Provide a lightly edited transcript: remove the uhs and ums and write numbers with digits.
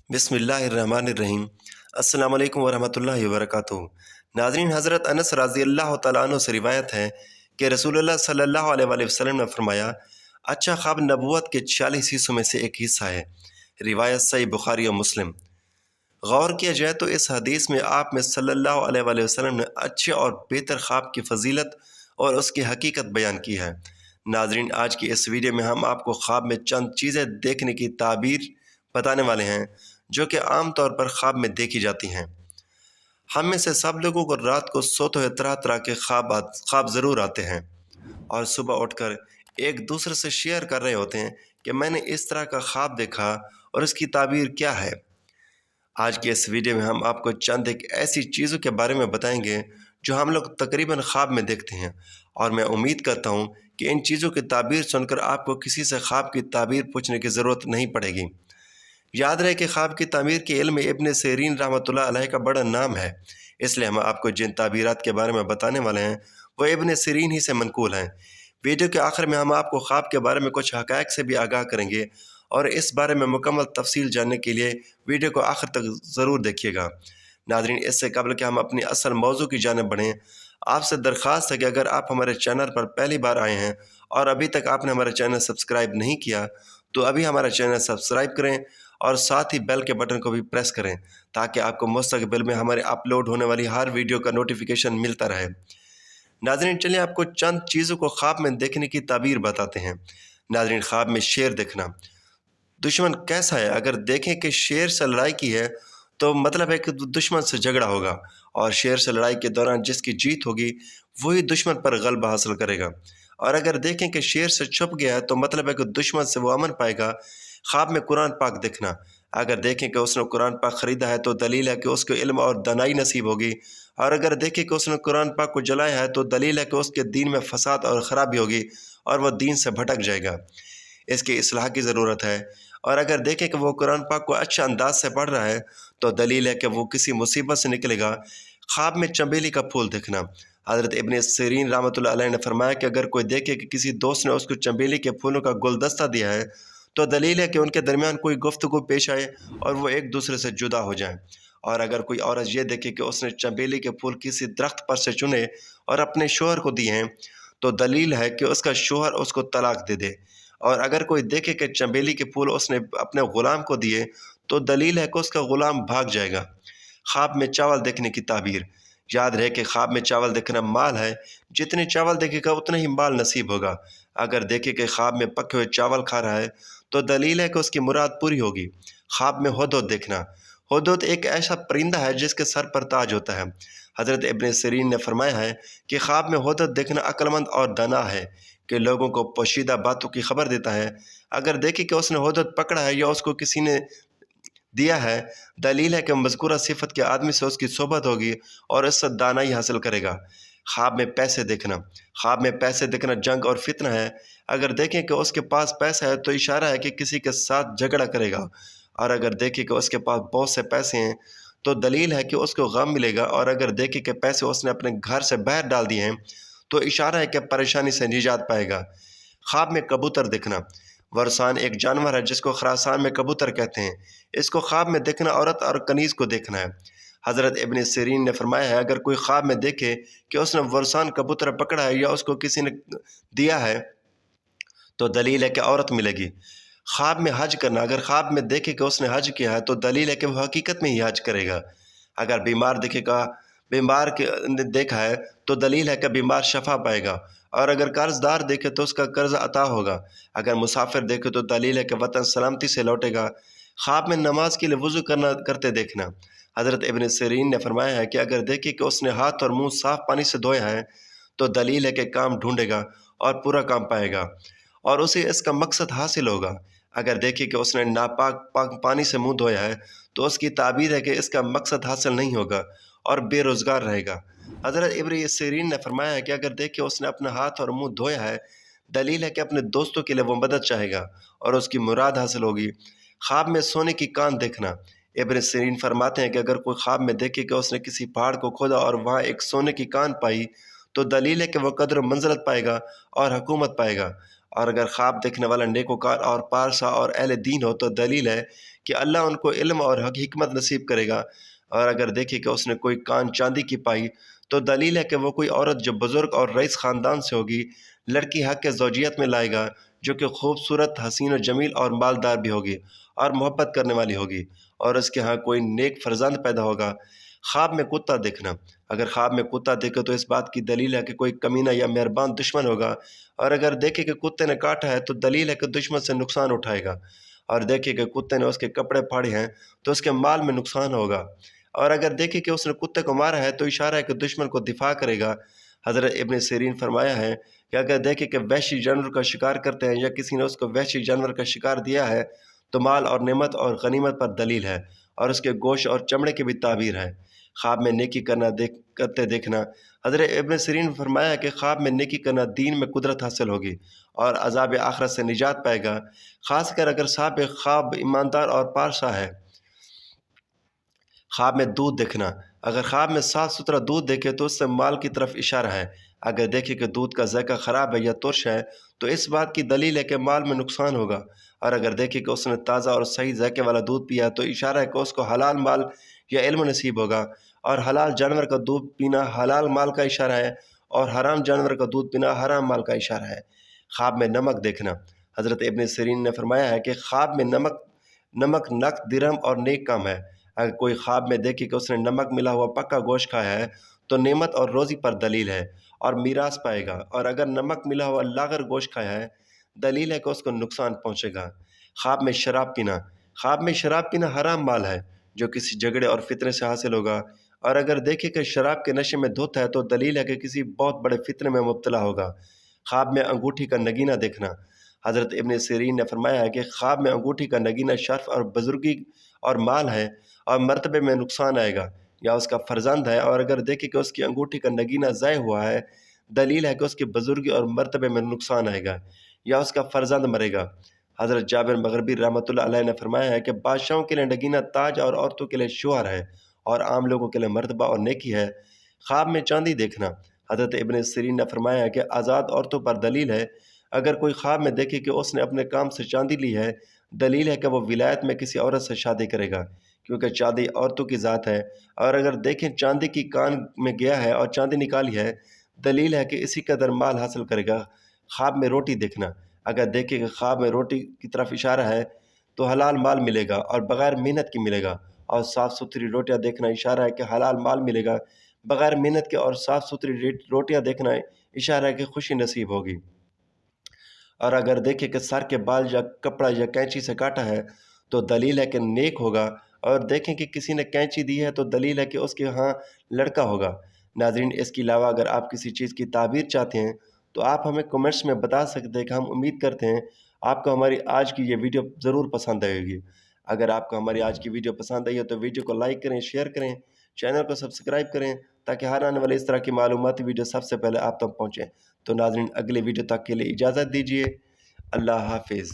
बिस्मिल्लाहिर्रहमानिर्रहीम। अस्सलाम वालेकुम वरहमतुल्लाहि वबरकातुहू। नाज़रीन, हज़रत अनस रज़ी अल्लाह तआला अन्हु से रिवायत है कि रसूलुल्लाह सल्लल्लाहु अलैहि वसल्लम ने फरमाया, अच्छा ख्वाब नबूवत के 40 हिस्सों में से एक हिस्सा है। रिवायत सही बुखारी और मुस्लिम। गौर किया जाए तो इस हदीस में आप में सल्लल्लाहु अलैहि वसल्लम ने अच्छे और बेहतर ख्वाब की फजीलत और उसकी हकीकत बयान की है। नाज़रीन, आज की इस वीडियो में हम आपको ख्वाब में चंद चीज़ें देखने की ताबीर बताने वाले हैं जो कि आम तौर पर ख्वाब में देखी जाती हैं। हम में से सब लोगों को रात को सोते हुए तरह तरह के ख्वाब ज़रूर आते हैं और सुबह उठकर एक दूसरे से शेयर कर रहे होते हैं कि मैंने इस तरह का ख्वाब देखा और इसकी ताबीर क्या है। आज के इस वीडियो में हम आपको चंद एक ऐसी चीज़ों के बारे में बताएंगे जो हम लोग तकरीबन ख्वाब में देखते हैं, और मैं उम्मीद करता हूँ कि इन चीज़ों की ताबीर सुनकर आपको किसी से ख्वाब की ताबीर पूछने की ज़रूरत नहीं पड़ेगी। याद रहे कि ख्वाब की ताबीर के इल्म में इब्न सीरीन रहमतुल्लाह अलैह का बड़ा नाम है, इसलिए हम आपको जिन ताबीरात के बारे में बताने वाले हैं वो इब्न सीरीन ही से मनकूल हैं। वीडियो के आखिर में हम आपको ख्वाब के बारे में कुछ हक़ाइक़ से भी आगाह करेंगे, और इस बारे में मुकम्मल तफसील जानने के लिए वीडियो को आखिर तक ज़रूर देखिएगा। नाज़रीन, इससे कबल कि हम अपनी असल मौजू की जानिब बढ़ें, आपसे दरख्वास्त है कि अगर आप हमारे चैनल पर पहली बार आए हैं और अभी तक आपने हमारा चैनल सब्सक्राइब नहीं किया तो अभी हमारा चैनल सब्सक्राइब करें और साथ ही बेल के बटन को भी प्रेस करें ताकि आपको मुस्तक़बिल में हमारे अपलोड होने वाली हर वीडियो का नोटिफिकेशन मिलता रहे। नाज़रीन, चलिए आपको चंद चीज़ों को ख्वाब में देखने की ताबीर बताते हैं। नाज़रीन, ख्वाब में शेर देखना। दुश्मन कैसा है? अगर देखें कि शेर से लड़ाई की है तो मतलब है कि दुश्मन से झगड़ा होगा, और शेर से लड़ाई के दौरान जिसकी जीत होगी वही दुश्मन पर गलबा हासिल करेगा। और अगर देखें कि शेर से छुप गया है तो मतलब है कि दुश्मन से वो अमन पाएगा। ख्वाब में कुरान पाक देखना। अगर देखें कि उसने कुरान पाक ख़रीदा है तो दलील है कि उसको इल्म और दानाई नसीब होगी, और अगर देखें कि उसने कुरान पाक को जलाया है तो दलील है कि उसके दीन में फसाद और ख़राबी होगी और वह दीन से भटक जाएगा, इसकी इस्लाह की ज़रूरत है। और अगर देखें कि वो कुरान पाक को अच्छे अंदाज से पढ़ रहा है तो दलील है कि वो किसी मुसीबत से निकलेगा। ख्वाब में चमेली का फूल देखना। हज़रत इब्न सीरीन रहमतुल्लाह अलैह ने फरमाया कि अगर कोई देखे कि किसी दोस्त ने उसको चमेली के फूलों का गुलदस्ता दिया है तो दलील है कि उनके दरमियान कोई गुफ्तगू पेश आए और वो एक दूसरे से जुदा हो जाएं। और अगर कोई औरत ये देखे कि उसने चमेली के फूल किसी दरख्त पर से चुने और अपने शोहर को दिए हैं तो दलील है कि उसका शोहर उसको तलाक दे दे। और अगर कोई देखे कि चमेली के फूल उसने अपने ग़ुलाम को दिए तो दलील है कि उसका ग़ुलाम भाग जाएगा। ख्वाब में चावल देखने की ताबीर। याद रहे कि ख्वाब में चावल देखना माल है, जितने चावल देखेगा उतना ही माल नसीब होगा। अगर देखे कि ख्वाब में पके हुए चावल खा रहा है तो दलील है कि उसकी मुराद पूरी होगी। ख्वाब में हुदहुद देखना। हुदहुद एक ऐसा परिंदा है जिसके सर पर ताज होता है। हज़रत इब्न सीरीन ने फरमाया है कि ख्वाब में हुदहुद देखना अक्लमंद और दाना है कि लोगों को पोशीदा बातों की खबर देता है। अगर देखे कि उसने हुदहुद पकड़ा है या उसको किसी ने दिया है, दलील है कि मज़कूरा सिफत के आदमी से उसकी सोबत होगी और इससे दानाई हासिल करेगा। ख्वाब में पैसे देखना। ख्वाब में पैसे देखना जंग और फितना है। अगर देखें कि उसके पास पैसा है तो इशारा है कि किसी के साथ झगड़ा करेगा, और अगर देखें कि उसके पास बहुत से पैसे हैं तो दलील है कि उसको गम मिलेगा, और अगर देखें कि पैसे उसने अपने घर से बाहर डाल दिए हैं तो इशारा है कि परेशानी से निजात पाएगा। ख्वाब में कबूतर देखना। वरसान एक जानवर है जिसको खरासान में कबूतर कहते हैं। इसको ख्वाब में देखना औरत और कनीज़ को देखना है। हज़रत इब्न सीरीन ने फरमाया है, अगर कोई ख्वाब में देखे कि उसने वरसान कबूतर पकड़ा है या उसको किसी ने दिया है तो दलील है कि औरत मिलेगी। ख्वाब में हज करना। अगर ख्वाब में देखे कि उसने हज किया है तो दलील है कि वह हकीकत में ही हज करेगा। अगर बीमार के देखा है तो दलील है कि बीमार शफा पाएगा, और अगर कर्जदार देखे तो उसका कर्ज अता होगा। अगर मुसाफिर देखे तो दलील है कि वतन सलामती से लौटेगा। ख्वाब में नमाज के लिए वज़ू करते देखना। हज़रत इब्न सीरीन ने फरमाया है कि अगर देखे कि उसने हाथ और मुंह साफ़ पानी से धोया है तो दलील है कि काम ढूंढेगा और पूरा काम पाएगा और उसे इसका मकसद हासिल होगा। अगर देखे कि उसने नापाक पानी से मुंह धोया है तो उसकी ताबीर है कि इसका मकसद हासिल नहीं होगा और बेरोज़गार रहेगा। हज़रत इब्न सीरीन ने फरमाया है कि अगर देखे उसने अपना हाथ और मुंह धोया है, दलील है कि अपने दोस्तों के लिए वो मदद चाहेगा और उसकी मुराद हासिल होगी। ख्वाब में सोने की कान देखना। इब्न सीरीन फरमाते हैं कि अगर कोई ख्वाब में देखे कि उसने किसी पहाड़ को खोदा और वहाँ एक सोने की कान पाई तो दलील है कि वह कदर मंज़िलत पाएगा और हुकूमत पाएगा। اور اگر خواب دیکھنے والا نیکوکار اور پارسا اور اہل دین ہو تو دلیل ہے کہ اللہ ان کو علم اور حکمت نصیب کرے گا۔ اور اگر دیکھے کہ اس نے کوئی کان چاندی کی پائی تو دلیل ہے کہ وہ کوئی عورت جو بزرگ اور رئیس خاندان سے ہوگی، لڑکی حق کے زوجیت میں لائے گا، جو کہ خوبصورت، حسین و جمیل اور مالدار بھی ہوگی اور محبت کرنے والی ہوگی، اور اس کے ہاں کوئی نیک فرزند پیدا ہوگا۔ خواب میں کتا دیکھنا، اگر خواب میں کتا دیکھے تو اس بات کی دلیل ہے کہ کوئی کمینہ یا مہربان دشمن ہوگا، اور اگر دیکھے کہ کتے نے کاٹا ہے تو دلیل ہے کہ دشمن سے نقصان اٹھائے گا، اور دیکھے کہ کتے نے اس کے کپڑے پھاڑے ہیں تو اس کے مال میں نقصان ہوگا، اور اگر دیکھے کہ اس نے کتے کو مارا ہے تو اشارہ ہے کہ دشمن کو دفاع کرے گا۔ حضرت ابن سیرین فرمایا ہے کہ اگر دیکھے کہ وحشی جانور کا شکار کرتے ہیں یا کسی نے اس کو وحشی جانور کا شکار دیا ہے تو مال اور نعمت اور غنیمت پر دلیل ہے، اور اس کے گوشت اور چمڑے کی بھی تعبیر ہے۔ خواب میں نیکی کرتے دیکھنا، حضرت ابن سیرین فرمایا کہ خواب میں نیکی کرنا دین میں قدرت حاصل ہوگی اور عذاب آخرت سے نجات پائے گا، خاص کر اگر صاحب خواب ایماندار اور پارسا ہے۔ خواب میں دودھ دیکھنا، اگر خواب میں صاف ستھرا دودھ دیکھے تو اس سے مال کی طرف اشارہ ہے، اگر دیکھے کہ دودھ کا ذائقہ خراب ہے یا ترش ہے تو اس بات کی دلیل ہے کہ مال میں نقصان ہوگا، اور اگر دیکھے کہ اس نے تازہ اور صحیح ذائقے والا دودھ پیا تو اشارہ ہے کہ اس کو حلال مال یا علم نصیب ہوگا، اور حلال جانور کا دودھ پینا حلال مال کا اشارہ ہے، اور حرام جانور کا دودھ پینا حرام مال کا اشارہ ہے۔ خواب میں نمک دیکھنا، حضرت ابن سیرین نے فرمایا ہے کہ خواب میں نمک نقد، درہم اور نیک کام ہے، اگر کوئی خواب میں دیکھے کہ اس نے نمک ملا ہوا پکا گوشت کھایا ہے تو نعمت اور روزی پر دلیل ہے اور میراث پائے گا، اور اگر نمک ملا ہوا لاغر گوشت کھایا ہے دلیل ہے کہ اس کو نقصان پہنچے گا۔ خواب میں شراب پینا، خواب میں شراب پینا حرام مال ہے جو کسی جھگڑے اور فتنے سے حاصل ہوگا، اور اگر دیکھے کہ شراب کے نشے میں دھت ہے تو دلیل ہے کہ کسی بہت بڑے فتنے میں مبتلا ہوگا۔ خواب میں انگوٹھی کا نگینہ دیکھنا، حضرت ابن سیرین نے فرمایا ہے کہ خواب میں انگوٹھی کا نگینہ شرف اور بزرگی اور مال ہے اور مرتبے میں نقصان آئے گا یا اس کا فرزند ہے، اور اگر دیکھے کہ اس کی انگوٹھی کا نگینہ ضائع ہوا ہے دلیل ہے کہ اس کی بزرگی اور مرتبے میں نقصان آئے گا یا اس کا فرزند مرے گا۔ حضرت جابر مغربی رحمۃ اللہ علیہ نے فرمایا ہے کہ بادشاہوں کے لیے نگینہ تاج اور عورتوں کے لیے شوہر ہے اور عام لوگوں کے لیے مرتبہ اور نیکی ہے۔ خواب میں چاندی دیکھنا، حضرت ابن سیرین نے فرمایا ہے کہ آزاد عورتوں پر دلیل ہے، اگر کوئی خواب میں دیکھے کہ اس نے اپنے کام سے چاندی لی ہے دلیل ہے کہ وہ ولایت میں کسی عورت سے شادی کرے گا، کیونکہ چاندی عورتوں کی ذات ہے، اور اگر دیکھیں چاندی کی کان میں گیا ہے اور چاندی نکالی ہے دلیل ہے کہ اسی قدر مال حاصل کرے گا۔ خواب میں روٹی دیکھنا، اگر دیکھیں کہ خواب میں روٹی کی طرف اشارہ ہے تو حلال مال ملے گا اور بغیر محنت کے ملے گا، اور صاف ستھری روٹیاں دیکھنا اشارہ ہے کہ حلال مال ملے گا بغیر محنت کے، اور صاف ستھری روٹیاں دیکھنا اشارہ ہے کہ خوشی نصیب ہوگی۔ اور اگر دیکھے کہ سر کے بال یا کپڑا یا کینچی سے کاٹا ہے تو دلیل ہے کہ نیک ہوگا، اور دیکھیں کہ کسی نے کینچی دی ہے تو دلیل ہے کہ اس کے ہاں لڑکا ہوگا۔ ناظرین، اس کے علاوہ اگر آپ کسی چیز کی تعبیر چاہتے ہیں تو آپ ہمیں کمنٹس میں بتا سکتے ہیں کہ ہم امید کرتے ہیں آپ کو ہماری آج کی یہ ویڈیو ضرور پسند آئے گی۔ اگر آپ کو ہماری آج کی ویڈیو پسند آئی ہے تو ویڈیو کو لائک کریں، شیئر کریں، چینل کو سبسکرائب کریں تاکہ ہر آنے والے اس طرح کی معلوماتی ویڈیو سب سے پہلے آپ تک پہنچیں۔ تو ناظرین، اگلی ویڈیو تک کے لیے اجازت دیجیے۔ اللہ حافظ۔